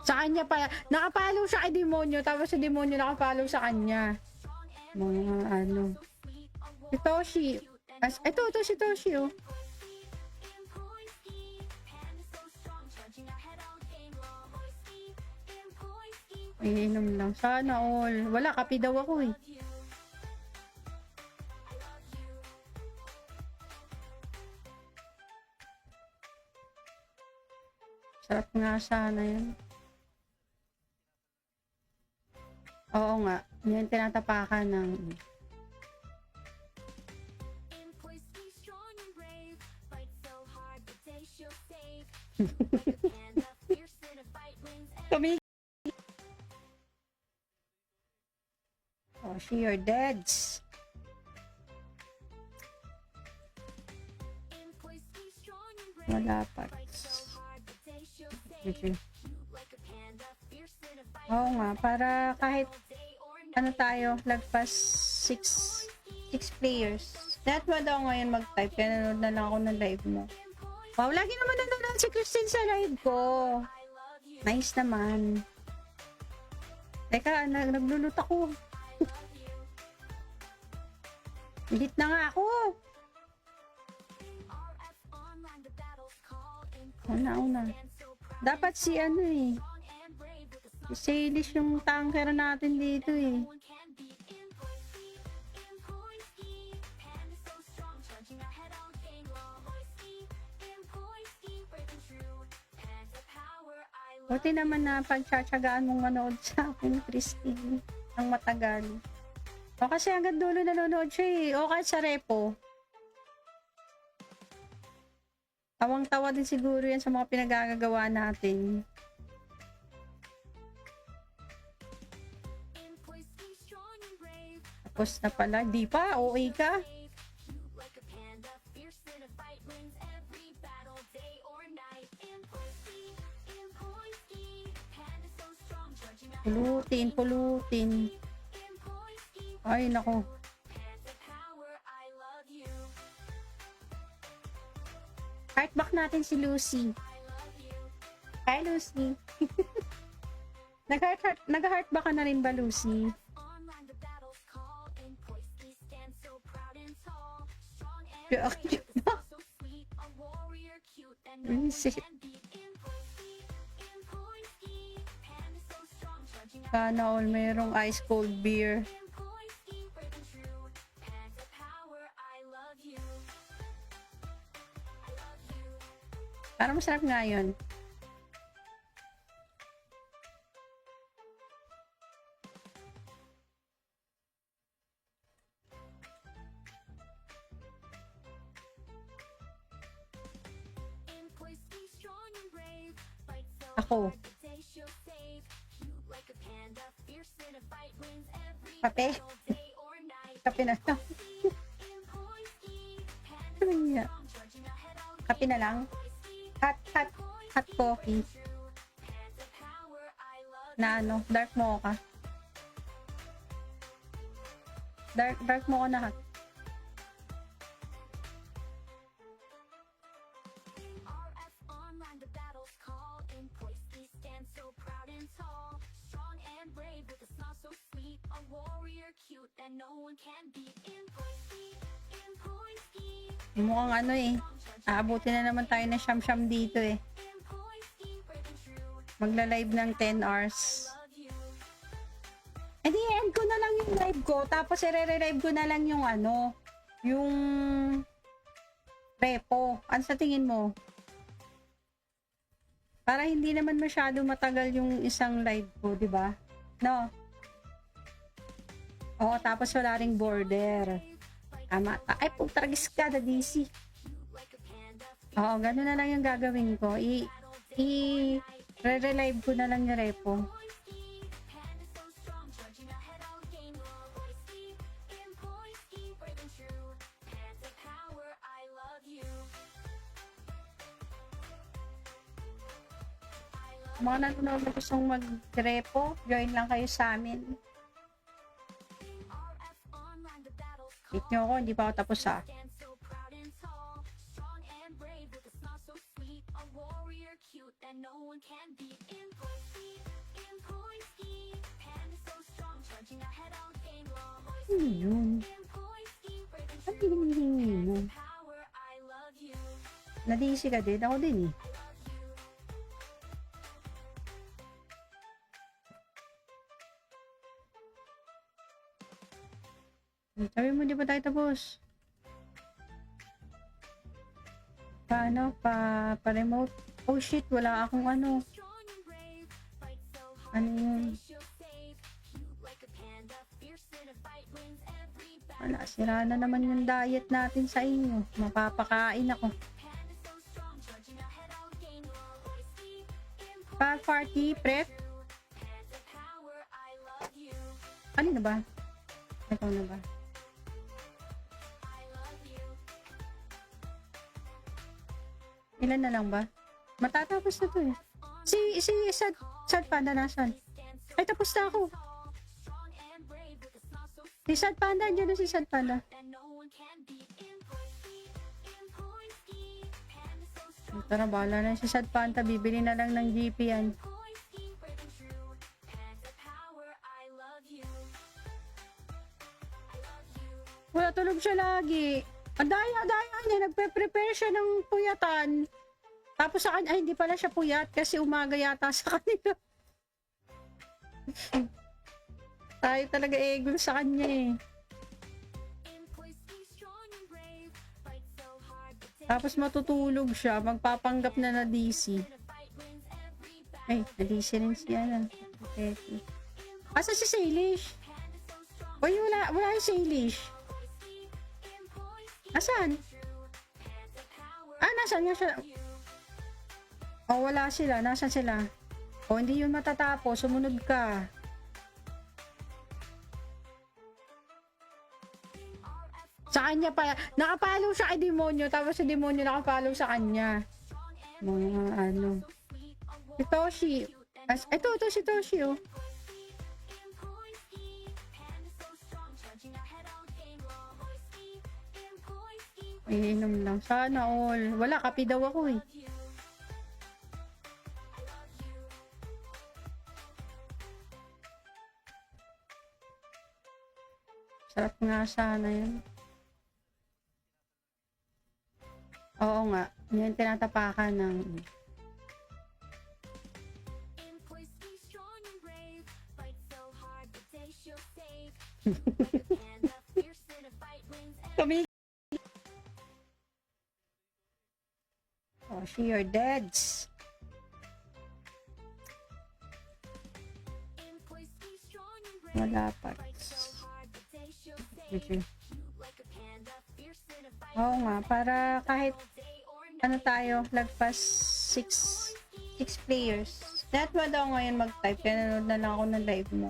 Sa kanya pa. Nakapalo siya kay demonyo. Tapos si demonyo nakapalo sa kanya. Mga ano. Si Toshi. Ito si Toshi oh. Iinom lang. Sana all. Wala, kape daw ako eh. Sarap nga sana yun. Oo nga. Yan tinatapakan ng... Kami. Oh, she your dads. Wala pa. Oo nga, para kahit ano tayo, lagpas 6 players. That mo daw ngayon mag-type, kaya nanood na lang ako ng live mo. Wow, lagi naman nanonood si Christine sa live ko. Nice naman. Teka, naglulot ako. Hit na nga ako. Una. Dapat si ano eh. Si Salish yung tanker natin dito eh. Buti naman na pagtsatsagaan mong manood sa akin, Christine, ng matagal. O kasi hanggang dulo nanonood siya eh. O kahit sa repo. Tawang-tawa din siguro yan sa mga pinagagagawa natin. Tapos na pala. Di pa? OA ka? Pulutin. Ay, nako. Heartback natin si Lucy. Hi, Lucy. Nag-heartback ka na rin ba, Lucy? Sana all mayroong ice cold beer. Parang masarap nga yun. Ako. Kape? Kape na lang. Kape na lang. Hot coffee. Na ano, dark mocha. Dark mocha na hot. Mukhang ano eh. Aabutin na naman tayo ng siyam-siyam dito eh. Magla-live ng 10 hours. Eh di end ko na lang yung live ko. Tapos i-re-live ko na lang yung ano. Yung repo. Ano sa tingin mo? Para hindi naman masyado matagal yung isang live ko, di ba? No? Oo, tapos wala ring border. Tama. Ay, putragis ka na DC. Oo, gano'n na lang yung gagawin ko. Re-relive ko na lang yung repo. Mga nanonood na gustong mag-repo, join lang kayo sa amin. Hit nyo ako, hindi pa ako tapos ha. Ano yun? Ano hinihingi mo? Nadisi ka din? Ako din eh. Sabi mo, di ba tayo tapos? Paano? Pa-remote? Oh shit, wala akong ano. Ano yun? Wala, sira na naman yung diet natin sa inyo. Mapapakain ako. Pa-party prep? Ano na ba? Ito na ba? Ilan na lang ba? Matatapos na to eh. Si Sad Panda nasan? Ay, tapos na ako. Si Sad Panda, andyan na si Sad Panda. Tara, bahala na si Sad Panda. Bibili na lang ng GP yan. Wala, tulog siya lagi. Ang daya niya, nagpe-prepare siya ng puyatan. Tapos sa kanya, ay hindi pala siya puyat kasi umaga yata sa kanila. Tayo talaga egol sa kanya eh. Tapos matutulog siya, magpapanggap na DC. Ay, na DC rin siya na. Okay. Asa si Salish? Uy, wala yung Salish. Nasaan? Nasaan nga siya? Oh, wala sila. Nasaan sila? Oh, hindi yun matatapos. Sumunod ka. Sa kanya pa. Nakapalo siya kay demonyo. Tapos si demonyo nakapalo sa kanya. Mga ano. Si Toshi. Ito si Toshi oh. Iinom lang. Sana all. Wala, kape daw ako eh. Sarap nga sana yun. Oo nga. Yan tinatapakan ng... Kami. Oh, she your dads. Wala pa. Oo nga, para kahit ano tayo, lagpas 6 players. That mo daw ngayon mag-type, kaya nanood na lang ako ng live mo.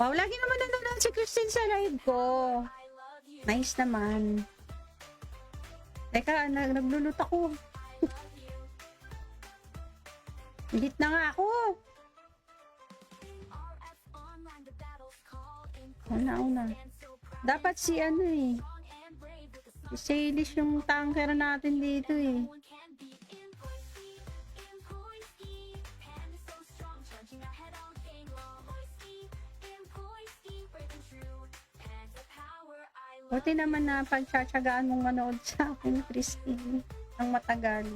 Wow, lagi naman nanonood si Christine sa live ko. Nice naman. Teka, naglulot ako. Hit na nga ako. Una. Dapat si ano eh. Si Salish yung tanker natin dito eh. Buti naman na pagtsatsagaan mong manood sa akin, Christine, ng matagal.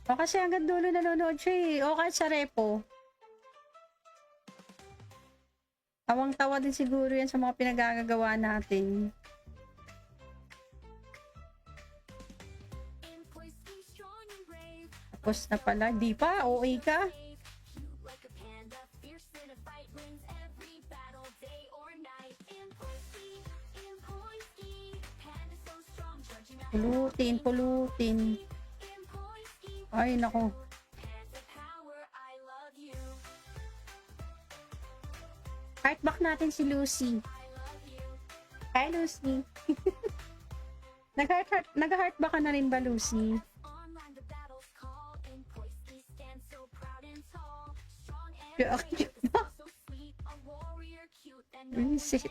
O kasi hanggang dulo nanonood siya eh. O kahit sa repo. Tawang-tawa din siguro yan sa mga pinagagagawa natin. Tapos na pala. Di pa? OA ka? pulutin. Ay, nako. Heartback natin si Lucy. Hi, Lucy. Nag-heart ba ka na rin ba, Lucy? Visit.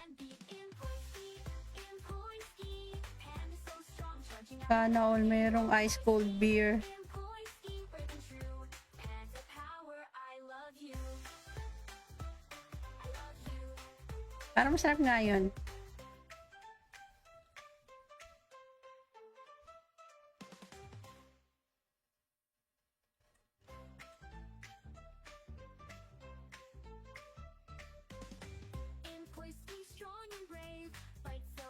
Sana all merong ice cold beer. Parang masarap nga yun.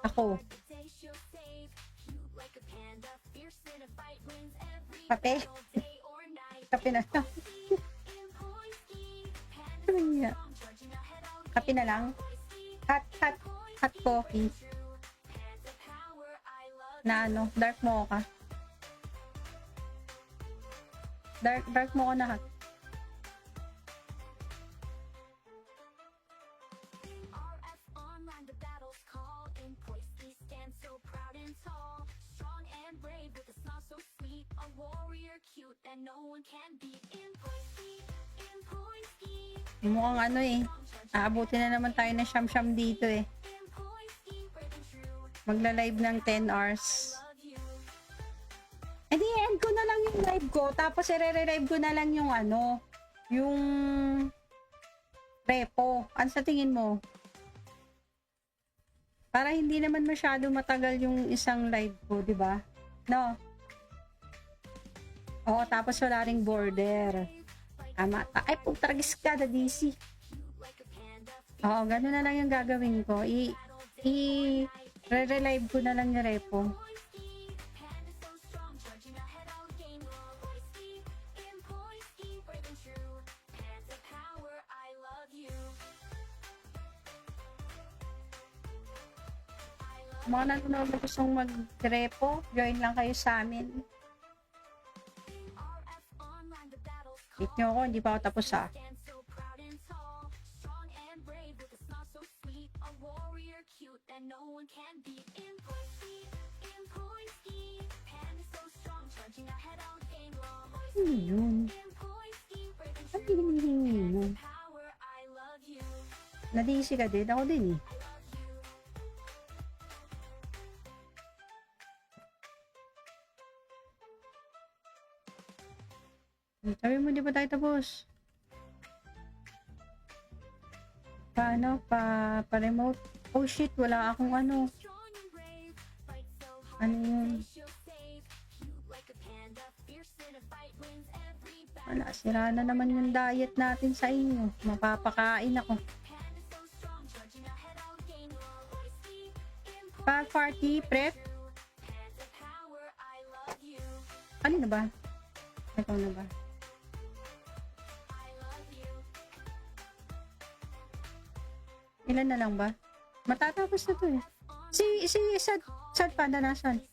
Ako. Kape. Kape na lang. Ano niya? Kape na lang. Hot coffee. Na ano, dark mocha. Dark mocha na hot. Mukhang ano eh. Aabutin na naman tayo ng siyam-siyam dito eh. Magla-live ng 10 hours. Eh di, end ko na lang yung live ko. Tapos i-re-live ko na lang yung ano. Yung repo. Ano sa tingin mo? Para hindi naman masyado matagal yung isang live ko, di ba? No? Oo, tapos wala ring border. Tama. Ay, putragis ka na DC. Oo, gano'n na lang yung gagawin ko. Re-relive ko na lang yung repo. Mga nanonood na gustong mag-repo, join lang kayo sa amin. Hit nyo ako, hindi pa ako tapos ha. Ano yun? Ano yun? Nadisi ka din? Ako din eh. Sabi mo, di ba tayo tapos? Paano? Pa-remote? Oh shit, wala akong ano. Ano yun? Wala, sira na naman yung diet natin sa inyo. Mapapakain ako. Pa-party prep? Ano na ba? Ito na ba? Ilan na lang ba? Matatapos na to eh. Si Sad Panda nasan?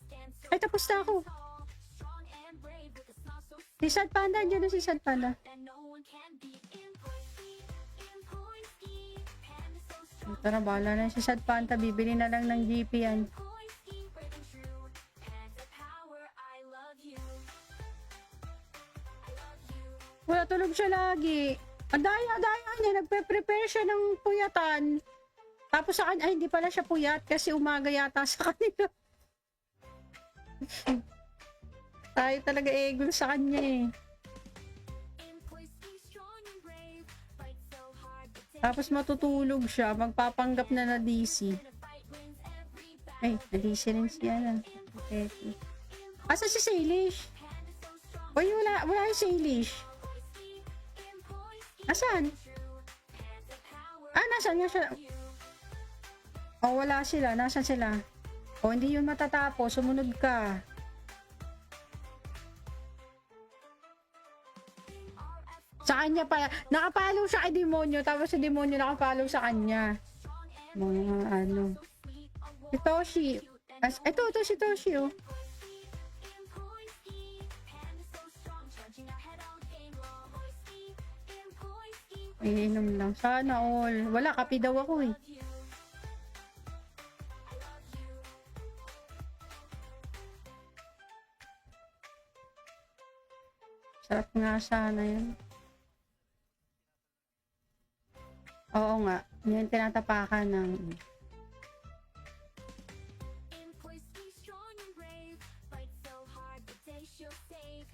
Ay, tapos na ako. Si Sad Panda, andyan na si Sad Panda. Tara, bahala na si Sad Panda. Bibili na lang ng GP yan. Wala, tulog siya lagi. Ang daya-daya niya, nagpe-prepare siya ng puyatan. Tapos sa kanya, ay hindi pala siya puyat kasi umaga yata sa kanila. Tayo talaga egol sa kanya eh. Tapos matutulog siya, magpapanggap na na DC. Ay, na DC rin siya na. Okay. Asa si Salish? Uy, wala yung Salish. Asan? Ah, nasan nga siya? Oh, wala sila. Nasan sila? Oh, hindi yun matatapos. Sumunod ka. Sa kanya pa. Nakapalo siya kay Demonyo. Tapos si Demonyo nakapalo sa kanya. Mga ano. Si Toshi. Ito si Toshi, oh. Iinom lang. Sana all. Wala, kape daw ako eh. Sarap nga sana yun. Oo nga. Yan tinatapakan ng... In place, be strong and brave. Fight so hard, the day she'll save.